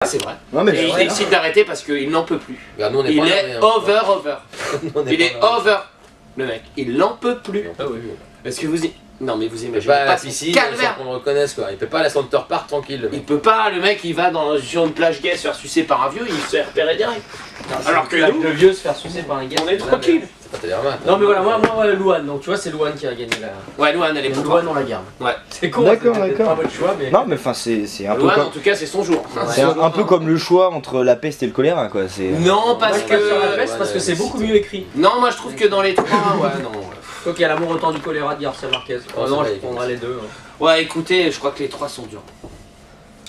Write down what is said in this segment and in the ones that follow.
C'est vrai. Non, mais et il décide d'arrêter parce qu'il n'en peut plus. Bah, nous, on est Il pas est là, over. Il est pas là. over. Le mec, il n'en peut plus. Ah oui, oui. Est-ce que vous y... Non mais vous Il peut imaginez pas pas être son ici calvaire. sans qu'on le reconnaisse quoi. Il peut pas aller à Center Park tranquille. Le Il mec. peut pas, le mec il va sur une plage gay se faire sucer par un vieux, il se fait repérer direct. Alors que nous, le vieux se faire sucer par un gars. on est tranquille. C'est pas Télérama. Non mais voilà, moi Louane, donc tu vois c'est Louane qui a gagné la... Ouais, Louane elle est pour Louane on la garde. Ouais. C'est con, D'accord, c'est peut-être d'accord. pas votre choix mais... Non mais enfin c'est un peu Louane en comme... tout cas c'est son jour. C'est un peu comme le choix entre la peste et le choléra quoi. Non parce Moi, je passe sur la que... peste parce que c'est beaucoup mieux écrit. Non moi je trouve que dans les trois, ouais non. Quoi qu'il y a l'amour autant du choléra de Garcia Marquez. Oh non, je prendrai les deux. Ouais écoutez, je crois que les trois sont durs.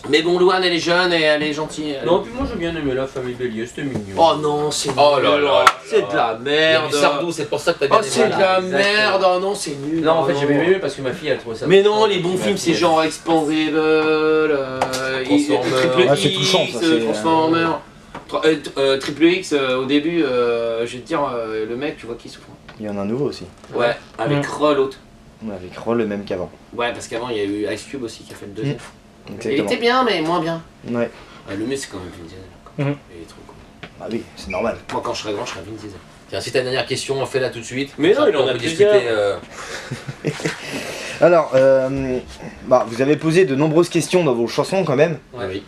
Mais bon, Louane elle est jeune et elle est gentille. Non, puis moi j'ai bien aimé la famille Bélier, c'était mignon. Oh non, c'est nul. Oh là là. C'est de la Il y a merde. du Sardou, c'est pour ça que t'as bien Oh c'est de aimé. la Exactement. merde, oh non c'est nul. Non, en fait j'ai bien aimé parce que ma fille elle trouvait ça. Mais non, les bons films c'est genre Expansible, Triple Ah, c'est X, touchant, ça, c'est, Transformers. Triple X, au début, je vais te dire, le mec, tu vois qu'il souffre. Il y en a un nouveau aussi. Ouais, avec Roll l'autre. Ouais, avec Roll le même qu'avant. Ouais, parce qu'avant il y a eu Ice Cube aussi qui a fait le deuxième. Il Exactement. était bien, mais moins bien. Ouais. Le mieux c'est quand même Vin Diesel. Mhm. Il est trop cool. Bah oui, c'est normal. Moi quand je serai grand, je serai Vin Diesel. Tiens, si t'as une dernière question, fais-la tout de suite. Mais non, Ça, il en on a peut plusieurs. discuter. Alors, bah, vous avez posé de nombreuses questions dans vos chansons quand même. Ah oui.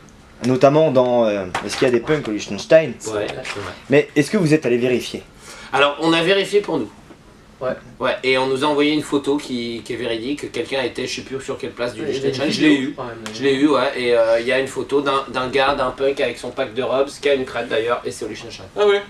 Notamment dans est-ce qu'il y a des punks au Liechtenstein? Ouais. Mais est-ce que vous êtes allé vérifier? Alors on a vérifié pour nous. Ouais. Ouais, et on nous a envoyé une photo qui est véridique, quelqu'un était, je sais plus sur quelle place du Liechtenstein, je l'ai eu. Je l'ai eu, ouais, et il y a une photo d'un gars, d'un punk avec son pack de robes, qui a une crête d'ailleurs, et c'est au Liechtenstein. Ah ouais.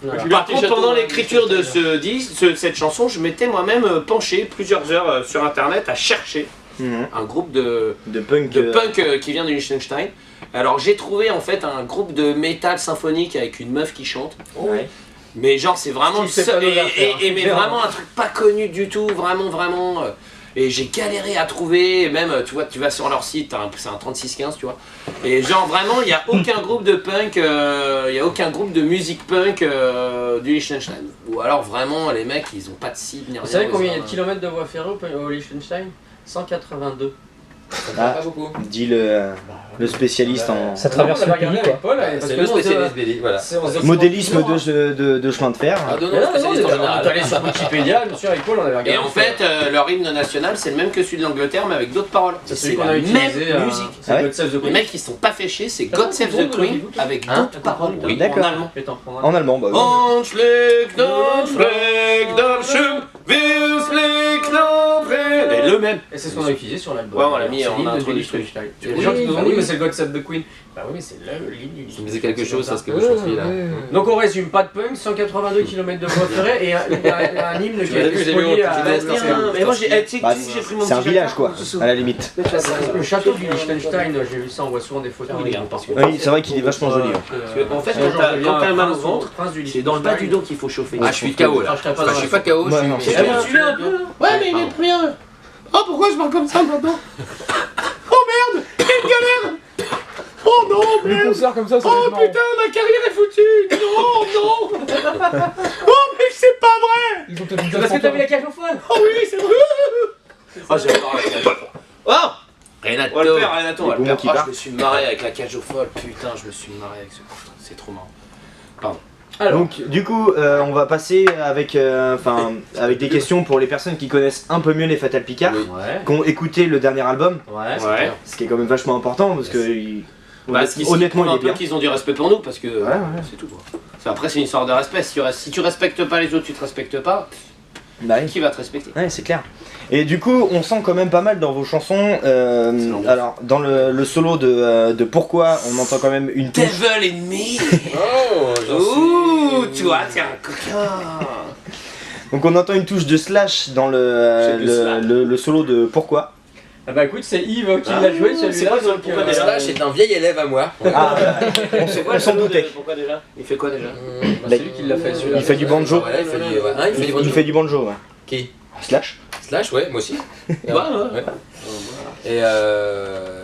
Voilà. Par contre, pendant l'écriture de cette chanson, je m'étais moi-même penché plusieurs heures sur internet à chercher un groupe de punk, punk qui vient du Liechtenstein. Alors j'ai trouvé en fait un groupe de métal symphonique avec une meuf qui chante. Ouais. Mais genre c'est vraiment le C'est seul, pas nos affaires, mais clairement. vraiment un truc pas connu du tout, vraiment. Et j'ai galéré à trouver, et même tu vois, tu vas sur leur site, c'est un 3615 tu vois. Et genre vraiment il n'y a aucun groupe de punk, il y a aucun groupe de musique punk du Liechtenstein. Ou alors vraiment les mecs ils ont pas de cible ni rien. Vous savez combien il y a ils de ont- kilomètres de voies ferrées au Liechtenstein? 182. Ça me Ah. fait pas beaucoup. dit le spécialiste en Ça traverse on le avait regardé pays, avec Paul, parce C'est que le nous, on se- spécialiste Béli, voilà. on se- modélisme on se- de chemin de fer. Ah non, Mais non, non, on spécialiste en est général. allé sur Wikipédia, monsieur, avec Paul, on avait regardé. Et en fait leur hymne national c'est le même que celui de l'Angleterre mais avec d'autres paroles. c'est C'est celui qu'on la a même utilisé. musique. C'est Ah ouais God Save the Les Queen. mecs ils sont pas fait chier, c'est T'as God pas Save compris, the vous l'avez Queen vu, toi avec Hein d'autres T'as paroles. compris, Oui, D'accord. en allemand. Je vais t'en prendre un. En allemand, bah oui. On schlägt den Schlägt den Schirm, wir schlägt den Schirm. Le même. Et c'est ce qu'on a utilisé sur l'album. Ouais, on l'a mis C'est en l'hymne intro du du truc. Liechtenstein. Il y a Oui, des gens qui nous ont bah dit, oui. mais c'est le God Save the Queen. Bah oui, mais c'est l'hymne du Ça me disait quelque chose, ça, ce que Ouais, vous chantiez là. Donc on résume, pas de punk, 182 km de voies ferrées et un hymne qui a l'as été vu, j'ai spolié vu, à... j'ai vu, Mais moi j'ai Bah, j'ai pris mon c'est un petit village jacquard, quoi, tout ça. à la limite. Le château du Liechtenstein, j'ai vu ça, on voit souvent des photos. Ah, regarde, parce que- Oui, c'est vrai qu'il est vachement joli. Hein. Parce que, en fait, quand t'as mal au ventre, c'est dans le bas du dos qu'il faut chauffer. Ah, je suis KO là. Enfin, je suis pas KO, Ouais, non, je suis. c'est- Ah, celui-là un peu. Ouais, mais il est plus rien. Oh, pourquoi je parle comme ça maintenant? Oh merde, quelle galère. Oh non, Le merde. concert comme ça, ça Oh va être marrant. putain, ma carrière est foutue. Non, non. Oh mais c'est pas vrai. Ils ont peut-être Parce que t'as vu la cage au folle. Oh oui, c'est vrai. Oh, j'adore la cage aux folles. Oh, Renato. on va le faire, Renato, on va Les le faire. poumons qui Oh, je partent. me suis marré avec la cage aux folles. Putain, je me suis marré avec ce putain, c'est trop marrant. Alors, Donc du coup, on va passer avec, avec des questions pour les personnes qui connaissent un peu mieux les Fatal Picard, Oui. ouais, qui ont écouté le dernier album, Ouais. ce qui est quand même vachement important parce que Bah, ce qui honnêtement il un est peu bien. qu'ils ont du respect pour nous parce que Ouais. c'est tout quoi. Après c'est une histoire de respect. Si tu respectes pas les autres, tu te respectes pas. Bah oui. Qui va te respecter? Ouais, c'est clair. Et du coup, on sent quand même pas mal dans vos chansons. l'ambiance. Alors, dans le solo de Pourquoi, on entend quand même une touche. Devil in me. Oh, j'en Ouh, suis. tu vois, t'es un coquin. Donc, on entend une touche de slash dans C'est le slash. le solo de Pourquoi. ah bah écoute, c'est Yves qui Ah, l'a joué c'est celui-là. quoi, donc, pourquoi Le déjà Slash est un vieil élève à moi. Ah, On s'en doutait. Pourquoi déjà? Il fait quoi déjà? bah, c'est lui qui l'a fait celui-là. Il fait du banjo. Ouais, il fait du, ouais. Hein, il fait du banjo. Il fait du banjo, ouais. Qui Slash. Slash, ouais, moi aussi. Ouais. Et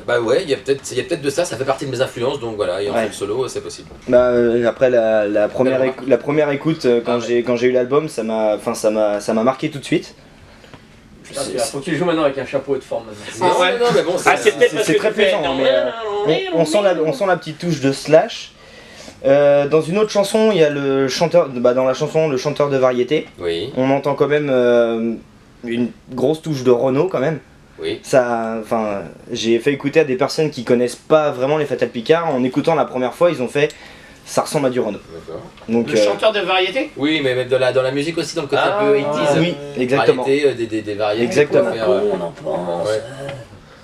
bah ouais, il y a peut-être de ça, ça fait partie de mes influences, donc voilà, et en Ouais. fait le solo, c'est possible. Bah, après la première écoute, quand Ah ouais. j'ai eu l'album, ça m'a marqué tout de suite. Faut que tu le joues maintenant avec un chapeau de forme. Non, Ouais. non, mais bon, Ah, c'est peut-être parce c'est que très tu fais- plaisant, mais, on sent la petite touche de slash. Dans une autre chanson, il y a le chanteur, dans la chanson le chanteur de variété. Oui, On entend quand même une grosse touche de Renault quand même. oui. Ça, enfin, j'ai fait écouter à des personnes qui connaissent pas vraiment les Fatal Picard. En écoutant la première fois, ils ont fait ça ressemble à du Renault. D'accord. Donc Le chanteur de variété. Oui, mais même dans la musique aussi, dans le côté un peu 80s. oui, exactement. Variété, des variétés. Exactement. On en pense. Ouais.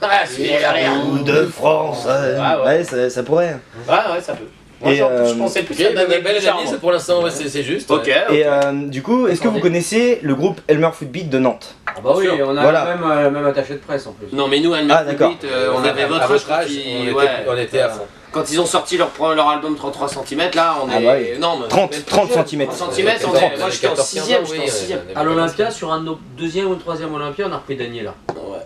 Ah, c'est galère. Ou de France. Ah ouais. Ouais, ça pourrait. Ouais, ça peut. Moi, Et, je pensais plus Ok, à Daniel belle Picard, analyse moi. pour l'instant, ouais, c'est juste. Ok. Ouais. Et du coup, est-ce que vous connaissez le groupe Elmer Footbeat de Nantes? Ah bah oui, on a Voilà. même attaché de presse en plus. Non, mais nous, Almer Ah, d'accord. Footbeat, on avait À votre votre âge, qui- on était à fond. Quand ils ont sorti leur album 33 cm, là, on est. Ah bah oui. Non, mais 30 même 30 plus jeune. cm. 30 cm, moi j'étais en 6ème, j'étais en 6ème. À l'Olympia, sur un de nos deuxième ou troisième Olympia, on a repris Daniela. Ouais.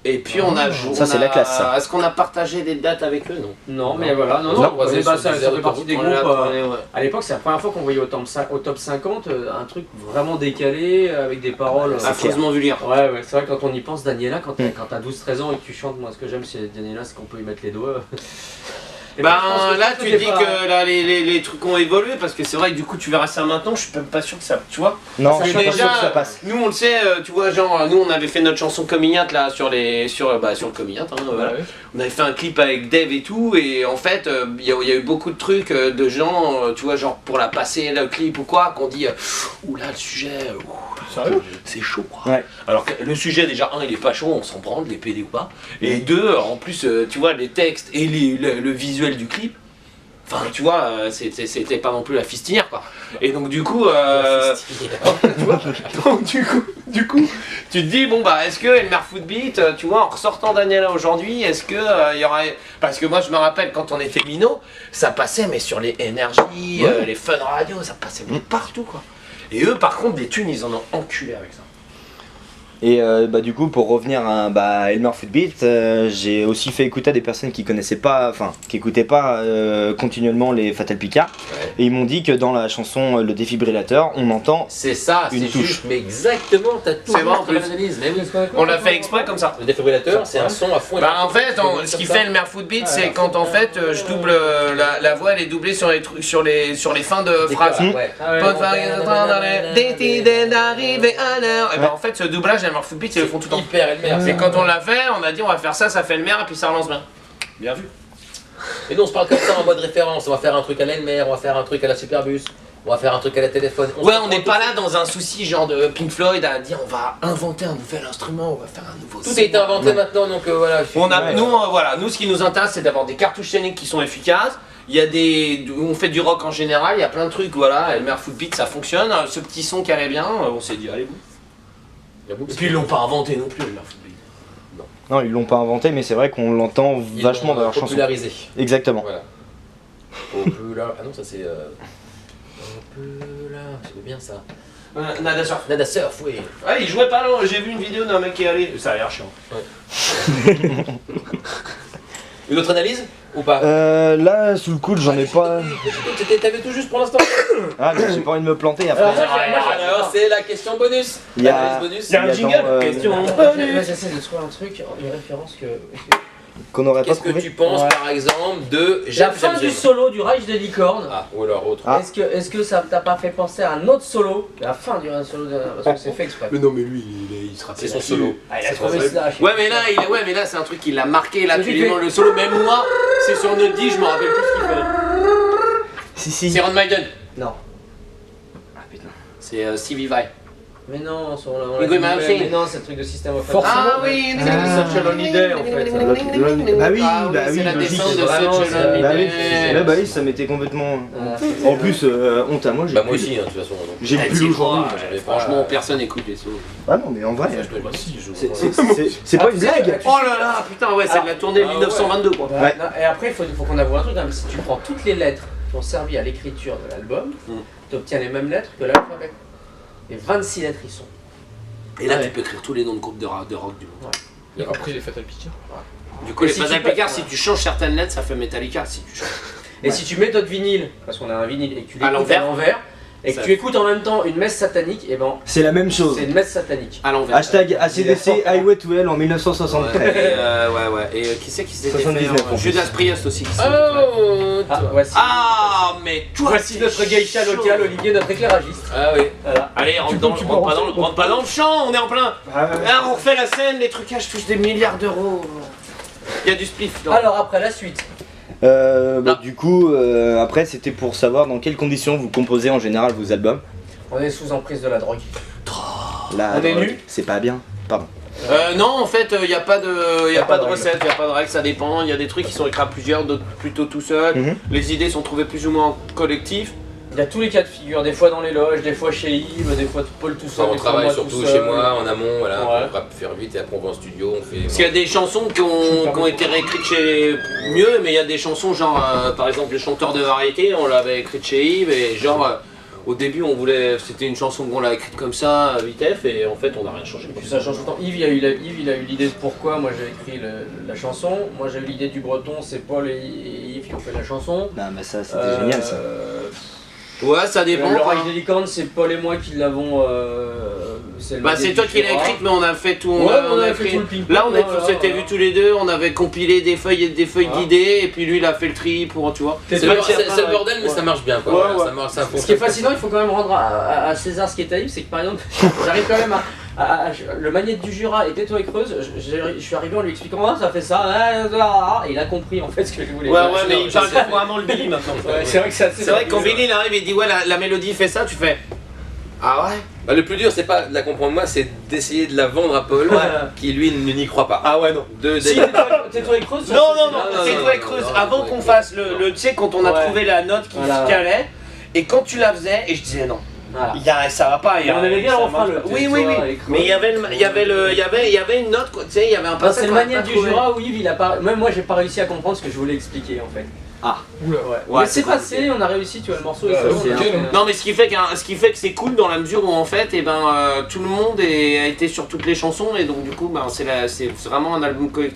Et puis on a joué. Ça, c'est la classe, ça. Est-ce qu'on a partagé des dates avec eux? Non. Non, mais voilà, non, Non, non, basé ça sur des fait partie des On groupes. l'a tourné, ouais. À l'époque, c'est la première fois qu'on voyait au top 50 un truc vraiment décalé avec des paroles. Affreusement vulgaire. Ouais, c'est vrai, quand on y pense, Daniela, quand t'as 12-13 ans et que tu chantes, moi ce que j'aime c'est Daniela, c'est qu'on peut y mettre les doigts. Et Ben je pense que là ça, tu c'est dis pas- que là, les trucs ont évolué parce que c'est vrai que du coup tu verras ça maintenant, je suis même pas sûr que ça. Tu vois? Non, Parce je que suis pas sûr que ça déjà, passe. nous on le sait, tu vois, genre nous on avait fait notre chanson Comignate là sur le Comignate, hein, voilà. On avait fait un clip avec Dave et tout, et en fait il y a eu beaucoup de trucs de gens, tu vois, genre pour la passer le clip ou quoi, qu'on dit ouh là le sujet, Sérieux? c'est chaud quoi. Ouais. Alors que le sujet déjà il est pas chaud, on s'en branle, les PD ou pas, et deux en plus tu vois les textes et le visuel du clip. Enfin, tu vois, c'était pas non plus la fistinière, quoi. Et donc, du coup, tu vois, donc, du coup, tu te dis, bon, bah, est-ce que Elmer Footbeat, tu vois, en ressortant Daniela aujourd'hui, est-ce que il y aurait. Parce que moi, je me rappelle, quand on était minot, ça passait, mais sur les énergies, les fun radio, ça passait partout, quoi. Et eux, par contre, des thunes, ils en ont enculé avec ça. Et du coup, pour revenir à Elmer Footbeat, j'ai aussi fait écouter à des personnes qui connaissaient pas, enfin, qui écoutaient pas continuellement les Fatal Picard. Ouais. Et ils m'ont dit que dans la chanson Le défibrillateur, on entend. C'est ça, Une c'est touche. juste, mais exactement, t'as tout C'est vrai, en juste la plus. analyse. Mais oui. On l'a fait exprès comme ça. Le défibrillateur, c'est un son à fond. Bah en fait, ce qui fait Elmer Footbeat, c'est quand en fait je double la voix, elle est doublée sur les trucs, sur les fins de phrases. Ouais. Pas de variété, décidé d'arriver à l'heure. Et ben en fait, ce doublage Elmer Footbeat, ils le font tout le temps. Hyper Elmer. Et quand on l'a fait, on a dit on va faire ça fait Elmer et puis ça relance bien. Bien vu. Et nous, on se parle comme ça en mode référence. On va faire un truc à l'Elmer, on va faire un truc à la Superbus, on va faire un truc à la téléphone. Ouais, on n'est pas là dans un souci genre de Pink Floyd à dire on va inventer un nouvel instrument, on va faire un nouveau. Tout a été inventé maintenant, donc voilà. Nous, ce qui nous intéresse, c'est d'avoir des cartouches scéniques qui sont efficaces. Il y a on fait du rock en général, il y a plein de trucs, voilà. Elmer Footbeat, ça fonctionne. Ce petit son qui allait bien, on s'est dit, allez, vous. Et puis ils l'ont pas inventé non plus, Elmer Footbeat. Non, ils l'ont pas inventé, mais c'est vrai qu'on l'entend vachement dans leur chanson. Popularisé. Exactement. Voilà. Populaire. Ah non, ça c'est. Populaire. C'est bien ça. Nada Surf. Nada Surf, oui. Ouais, il jouait pas là, j'ai vu une vidéo d'un mec qui est allé. Ça a l'air chiant. Une autre analyse ou pas Là, sous le coude, j'en ai pas. T'avais tout juste pour l'instant. Ah, mais j'ai pas envie de me planter après. Alors c'est la question bonus. Il y a- L'analyse bonus. Il y a un Il y a jingle, dans, question. J'essaie de trouver un truc, une référence que. Qu'on n'aurait pas Qu'est-ce que trouvé. tu penses Ouais. par exemple de La J'aime, fin j'aime, du j'aime. solo du Rage des Licornes. Ah, ou alors autre. Ah. Est-ce que ça t'a pas fait penser à un autre solo? La fin du solo de. Parce que c'est fait exprès. non, mais lui, il se rappelle. C'est son solo. Ah, il a C'est trouvé son Slash. Ouais, mais là, c'est un truc qui l'a marqué. Là, Mais tu tu lui fais- demandes le solo. Même moi, c'est sur notre dit, je me rappelle plus ce qu'il fait. Si. C'est Ron Maiden. Non. Ah putain. C'est Stevie Vai. Mais non, sur Igor Malmsteen. mais non, c'est le truc de système of Forcément. Ah oui, C'est Such a Lonely Day en fait. Bah oui, Ah bah oui, c'est la logique. descente de Vraiment, Such a c'est- Lonely Bah oui, Day. bah oui, ça m'était complètement. Ah, En plus, honte à moi, j'ai Bah moi plus- aussi, hein, de toute façon. donc. J'ai Eh, plus t'y aujourd'hui. crois, j'avais pas- Franchement, personne n'écoute les solos. Ah non, mais en vrai, Ça, je dois le dire. c'est pas une blague. Oh là là, putain, ouais, c'est de la tournée Ah ouais. 1922 quoi. Ouais. Non, et après, il faut qu'on avoue un truc, hein, si tu prends toutes les lettres qui ont servi à l'écriture de l'album, tu obtiens les mêmes lettres que l'alphabet. Et 26 lettres ils sont. Et là, Ouais. tu peux écrire tous les noms de groupes de rock du monde. Après les Fatal Picard. Du coup, Et les si Fatal tu peux- Picard, si tu changes certaines lettres, ça fait Metallica. Si tu changes. Et si tu mets d'autres vinyles, parce qu'on a un vinyle et que tu À l'écoutes l'envers. à l'envers, et que Ça- tu écoutes en même temps une messe satanique, et ben C'est la même chose. c'est une messe satanique. À l'envers. Hashtag ACDC Highway to Hell en Ouais, 1973. ouais. Et qui c'est qui s'était fait 79 en plus. Judas Priest aussi. Qui s'était fait. Oh Ah, voici, Ah, mais toi, voici c'est notre geisha chaud. local, Olivier, notre éclairagiste. Ah oui. Voilà. Allez, rentre pas dans le champ, on est en plein. Là, on refait la scène, les trucages touchent des milliards d'euros. Il y a du spliff. dedans. Alors après la suite. Ah. Du coup, après, c'était pour savoir dans quelles conditions vous composez en général vos albums. On est sous emprise de la drogue. La On est drogue, nus c'est pas bien. Pardon. Non, en fait, il n'y a pas de, y a pas pas de de recette, il n'y a pas de règle, ça dépend. Il y a des trucs qui sont écrits à plusieurs, d'autres plutôt tout seul. Mhm. Les idées sont trouvées plus ou moins en collectif. Il y a tous les cas de figure, des fois dans les loges, des fois chez Yves, des fois Paul tout seul. On des fois travaille moi surtout tout chez seul. moi, en amont, voilà, Ouais. on va faire vite et après on va en studio, on fait. Parce qu'il y a des chansons qui ont été réécrites chez mieux, mais il y a des chansons genre, par exemple, le chanteur de variété, on l'avait écrite chez Yves, et genre, au début, on voulait, c'était une chanson qu'on l'a écrite comme ça, vitef, et en fait, on n'a rien changé. Et puis ça change tout le temps. Yves, il a eu l'idée de pourquoi moi j'ai écrit la chanson. Moi j'ai eu l'idée du breton, c'est Paul et Yves qui ont fait la chanson. Non, mais ça, c'était génial ça. Ouais, ça dépend. L'orage hein. des licornes, c'est Paul et moi qui l'avons. Le Bah, c'est modèle toi du qui l'as Jura. écrite, mais on a fait tout. Ouais, on on a a fait écrit- tout le ping-pong, Là, on voilà, s'était voilà. vus tous les deux, on avait compilé des feuilles Voilà. d'idées, et puis lui, il a fait le tri pour, tu vois. C'est C'est le pas qu'il y a c'est le pas- bordel, mais ouais. ça marche bien quoi. Ouais, Voilà, ouais. Ça marche, ça Ce qui est fonctionne. fascinant, il faut quand même rendre à César ce qui est à Yves, c'est que par exemple, j'arrive quand même le Magnète du Jura et Tais-toi et Creuse, je suis arrivé en lui expliquant ça fait ça, et il a compris en fait ce que je voulais Ouais, dire. ouais, mais il parle je sais. vraiment le Billy maintenant. Ouais, c'est vrai que c'est assez C'est vrai que quand bizarre. Billy il arrive et dit ouais la mélodie fait ça, tu fais ah ouais. Bah, le plus dur, c'est pas de la comprendre moi, c'est d'essayer de la vendre à Paul, Ouais. qui lui n'y croit pas. Ah ouais non. Si, Tais-toi et Creuse, ça, Non c'est- non non, non, c'est non, toi et non, Creuse non, avant non, qu'on non, fasse non. le tu sais quand on a Ouais. trouvé la note qui Voilà. se calait et quand tu la faisais et je disais non. Voilà. Ça va pas. Mais on aimait bien ça le refrain, marche le pas. Oui oui Tais-toi oui. et Creuse. Mais il y avait une note quoi, tu sais il y avait un Non, passage. c'est le qu'on a Magnète pas du trouvé. Jura où Yves il a pas. Même moi j'ai pas réussi à comprendre ce que je voulais expliquer en fait. Ah. Oula, ouais. Ouais, Mais c'est c'est passé, on a réussi, tu vois, le morceau est Ouais, bon, c'est on a un- fait, Non mais ce qui fait que c'est cool dans la mesure où en fait tout le monde a été sur toutes les chansons et donc du coup c'est vraiment un album collectif.